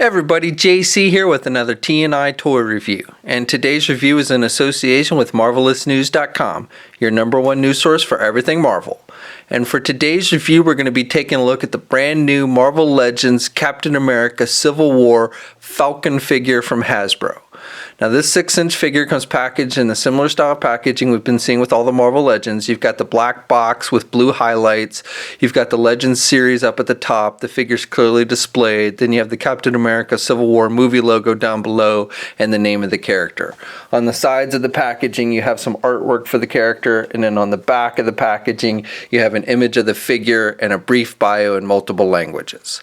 Hey everybody, JC here with another T&I toy review. And today's review is in association with MarvelousNews.com, your #1 news source for everything Marvel. And for today's review, we're going to be taking a look at the brand new Marvel Legends Captain America Civil War Falcon figure from Hasbro. Now this 6-inch figure comes packaged in a similar style packaging we've been seeing with all the Marvel Legends. You've got the black box with blue highlights. You've got the Legends series up at the top. The figure's clearly displayed. Then you have the Captain America Civil War movie logo down below and the name of the character. On the sides of the packaging, you have some artwork for the character, and then on the back of the packaging, you have an image of the figure and a brief bio in multiple languages.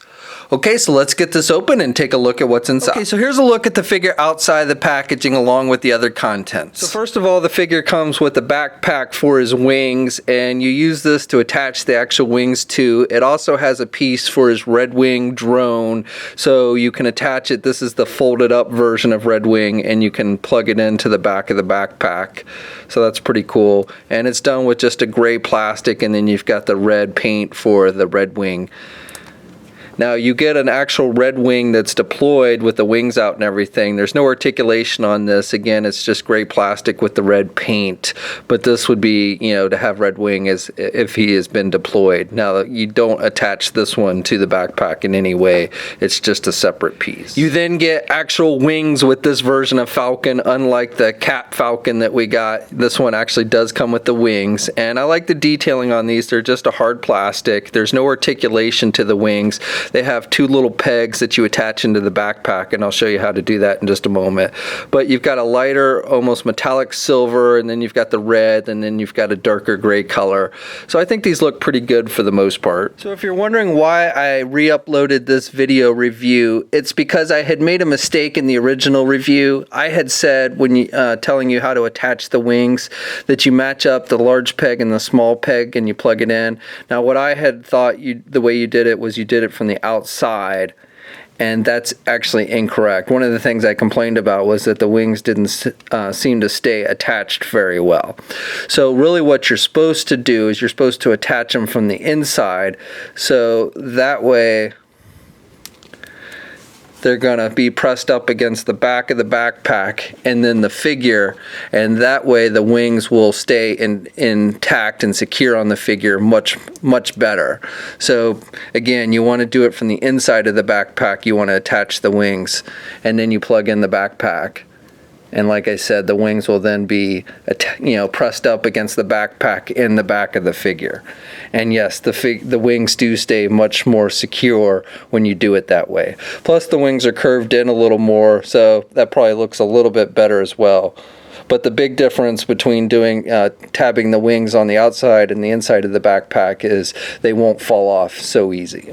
Okay, so let's get this open and take a look at what's inside. Okay, so here's a look at the figure outside the packaging along with the other contents. So first of all, the figure comes with a backpack for his wings, and you use this to attach the actual wings to. It also has a piece for his Red Wing drone, so you can attach it. This is the folded up version of Red Wing, and you can plug it into the back of the backpack. So that's pretty cool. And it's done with just a gray plastic, and then you've got the red paint for the Red Wing. Now you get an actual Red Wing that's deployed with the wings out and everything. There's no articulation on this. Again, it's just gray plastic with the red paint. But this would be, to have Red Wing as if he has been deployed. Now you don't attach this one to the backpack in any way. It's just a separate piece. You then get actual wings with this version of Falcon, unlike the Cap Falcon that we got. This one actually does come with the wings. And I like the detailing on these. They're just a hard plastic. There's no articulation to the wings. They have two little pegs that you attach into the backpack, and I'll show you how to do that in just a moment. But you've got a lighter, almost metallic silver, and then you've got the red, and then you've got a darker gray color. So I think these look pretty good for the most part. So if you're wondering why I re-uploaded this video review, it's because I had made a mistake in the original review. I had said, when telling you how to attach the wings, that you match up the large peg and the small peg and you plug it in. Now what I had thought the way you did it was you did it from the outside, and that's actually incorrect. One of the things I complained about was that the wings didn't seem to stay attached very well. So really what you're supposed to do is you're supposed to attach them from the inside, so that way they're gonna be pressed up against the back of the backpack and then the figure, and that way the wings will stay intact and secure on the figure much better. So again, you want to do it from the inside of the backpack. You want to attach the wings, and then you plug in the backpack. And like I said, the wings will then be, pressed up against the backpack in the back of the figure. And yes, the wings do stay much more secure when you do it that way. Plus the wings are curved in a little more, so that probably looks a little bit better as well. But the big difference between doing tabbing the wings on the outside and the inside of the backpack is they won't fall off so easy.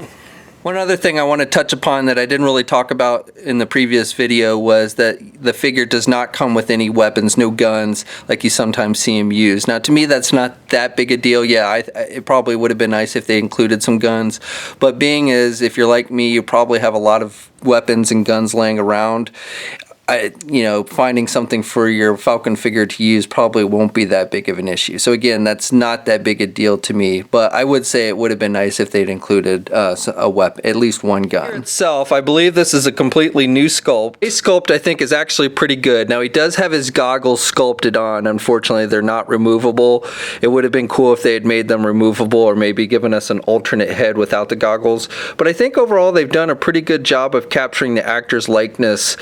One other thing I want to touch upon that I didn't really talk about in the previous video was that the figure does not come with any weapons, no guns, like you sometimes see him use. Now to me that's not that big a deal. Yeah, it probably would have been nice if they included some guns, but being as if you're like me, you probably have a lot of weapons and guns laying around. Finding something for your Falcon figure to use probably won't be that big of an issue. So again, that's not that big a deal to me, but I would say it would have been nice if they'd included a weapon, at least one gun. Itself, I believe this is a completely new sculpt. His sculpt, I think, is actually pretty good. Now he does have his goggles sculpted on. Unfortunately, they're not removable. It would have been cool if they had made them removable, or maybe given us an alternate head without the goggles. But I think overall they've done a pretty good job of capturing the actor's likeness,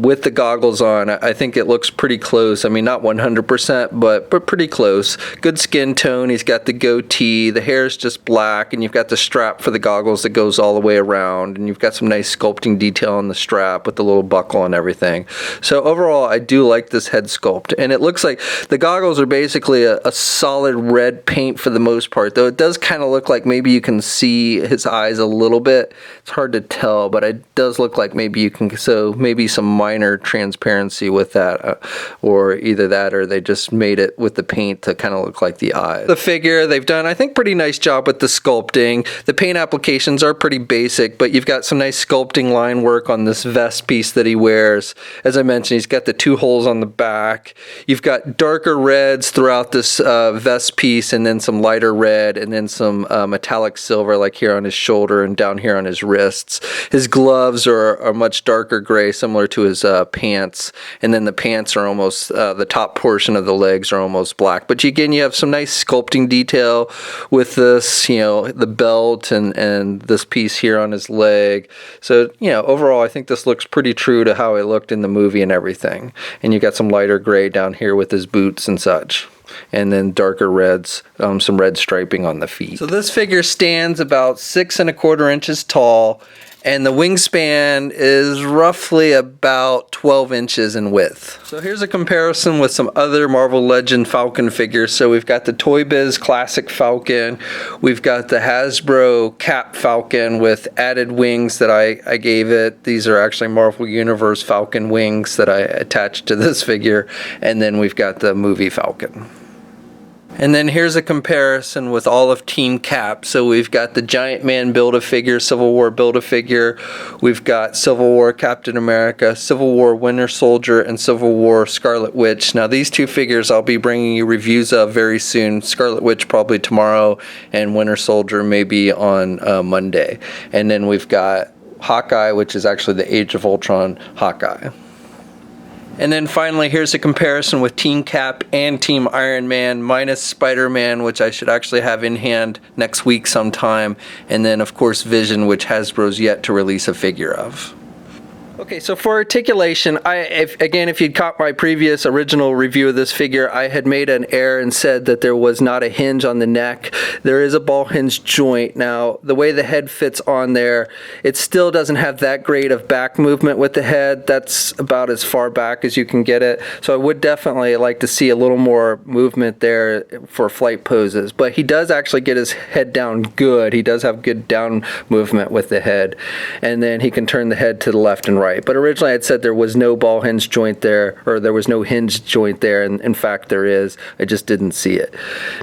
with the goggles on. I think it looks pretty close. I mean, not 100%, but pretty close. Good skin tone. He's got the goatee. The hair is just black, and you've got the strap for the goggles that goes all the way around, and you've got some nice sculpting detail on the strap with the little buckle and everything. So overall, I do like this head sculpt, and it looks like the goggles are basically a solid red paint for the most part, though it does kind of look like maybe you can see his eyes a little bit. It's hard to tell, but it does look like maybe you can, so maybe some minor minor transparency with that, or either that or they just made it with the paint to kind of look like the eye. The figure, they've done, I think, pretty nice job with the sculpting. The paint applications are pretty basic, but you've got some nice sculpting line work on this vest piece that he wears. As I mentioned, he's got the 2 holes on the back. You've got darker reds throughout this vest piece, and then some lighter red, and then some metallic silver, like here on his shoulder and down here on his wrists. His gloves are much darker gray, similar to his pants, and then the pants are almost, the top portion of the legs are almost black. But again, you have some nice sculpting detail with this, you know, the belt and this piece here on his leg. So, you know, overall, I think this looks pretty true to how it looked in the movie and everything. And you got some lighter gray down here with his boots and such, and then darker reds, some red striping on the feet. So this figure stands about 6 1/4 inches tall, and the wingspan is roughly about 12 inches in width. So here's a comparison with some other Marvel Legend Falcon figures. So we've got the Toy Biz Classic Falcon, we've got the Hasbro Cap Falcon with added wings that I gave it. These are actually Marvel Universe Falcon wings that I attached to this figure, and then we've got the movie Falcon. And then here's a comparison with all of Team Cap. So we've got the Giant Man Build-A-Figure, Civil War Build-A-Figure. We've got Civil War Captain America, Civil War Winter Soldier, and Civil War Scarlet Witch. Now these 2 figures I'll be bringing you reviews of very soon. Scarlet Witch probably tomorrow, and Winter Soldier maybe on Monday. And then we've got Hawkeye, which is actually the Age of Ultron Hawkeye. And then finally, here's a comparison with Team Cap and Team Iron Man minus Spider-Man, which I should actually have in hand next week sometime. And then, of course, Vision, which Hasbro's yet to release a figure of. Okay, so for articulation, if you'd caught my previous original review of this figure, I had made an error and said that there was not a hinge on the neck. There is a ball hinge joint. Now, the way the head fits on there, it still doesn't have that great of back movement with the head. That's about as far back as you can get it. So I would definitely like to see a little more movement there for flight poses. But he does actually get his head down good. He does have good down movement with the head. And then he can turn the head to the left and right. But originally I'd said there was no ball hinge joint there, or there was no hinge joint there, and in fact there is. I just didn't see it.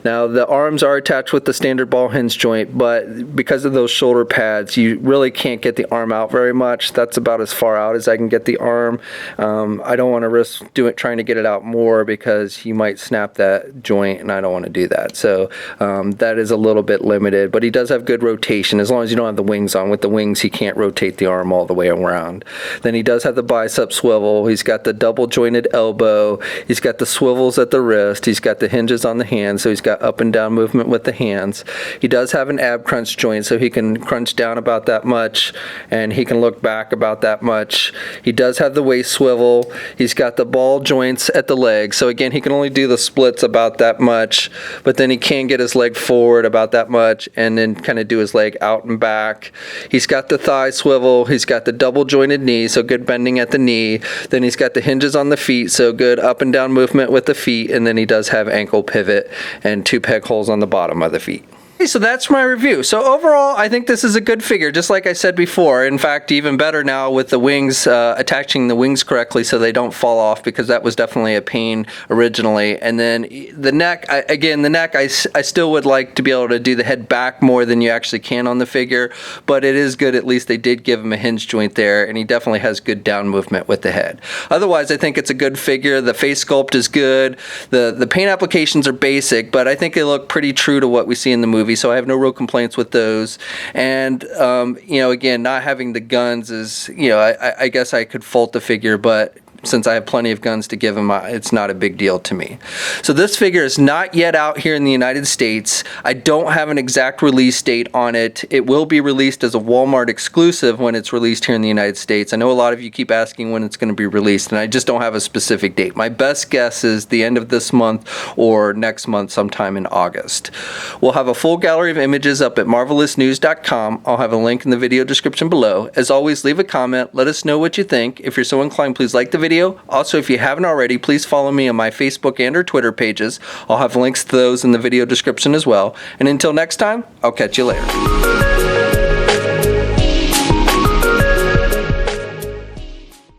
Now the arms are attached with the standard ball hinge joint, but because of those shoulder pads, you really can't get the arm out very much. That's about as far out as I can get the arm. I don't want to risk trying to get it out more because you might snap that joint, and I don't want to do that. So that is a little bit limited, but he does have good rotation as long as you don't have the wings on. With the wings, he can't rotate the arm all the way around. Then he does have the bicep swivel. He's got the double jointed elbow. He's got the swivels at the wrist. He's got the hinges on the hands, so he's got up and down movement with the hands. He does have an ab crunch joint, so he can crunch down about that much, and he can look back about that much. He does have the waist swivel. He's got the ball joints at the legs, so again, he can only do the splits about that much, but then he can get his leg forward about that much, and then kind of do his leg out and back. He's got the thigh swivel. He's got the double jointed knee, so good bending at the knee. Then he's got the hinges on the feet, so good up and down movement with the feet, and then he does have ankle pivot and 2 peg holes on the bottom of the feet. Okay, so that's my review. So overall, I think this is a good figure, just like I said before. In fact, even better now with the wings, attaching the wings correctly so they don't fall off, because that was definitely a pain originally. And then the neck, I still would like to be able to do the head back more than you actually can on the figure, but it is good. At least they did give him a hinge joint there, and he definitely has good down movement with the head. Otherwise, I think it's a good figure. The face sculpt is good. The paint applications are basic, but I think they look pretty true to what we see in the movie. So I have no real complaints with those. And, again, not having the guns is, I guess I could fault the figure, but since I have plenty of guns to give him, it's not a big deal to me. So this figure is not yet out here in the United States. I don't have an exact release date on it. It will be released as a Walmart exclusive when it's released here in the United States. I know a lot of you keep asking when it's going to be released, and I just don't have a specific date. My best guess is the end of this month or next month, sometime in August. We'll have a full gallery of images up at marvelousnews.com. I'll have a link in the video description below. As always, leave a comment. Let us know what you think. If you're so inclined, please like the video. Also, if you haven't already, please follow me on my Facebook and or Twitter pages. I'll have links to those in the video description as well. And until next time, I'll catch you later.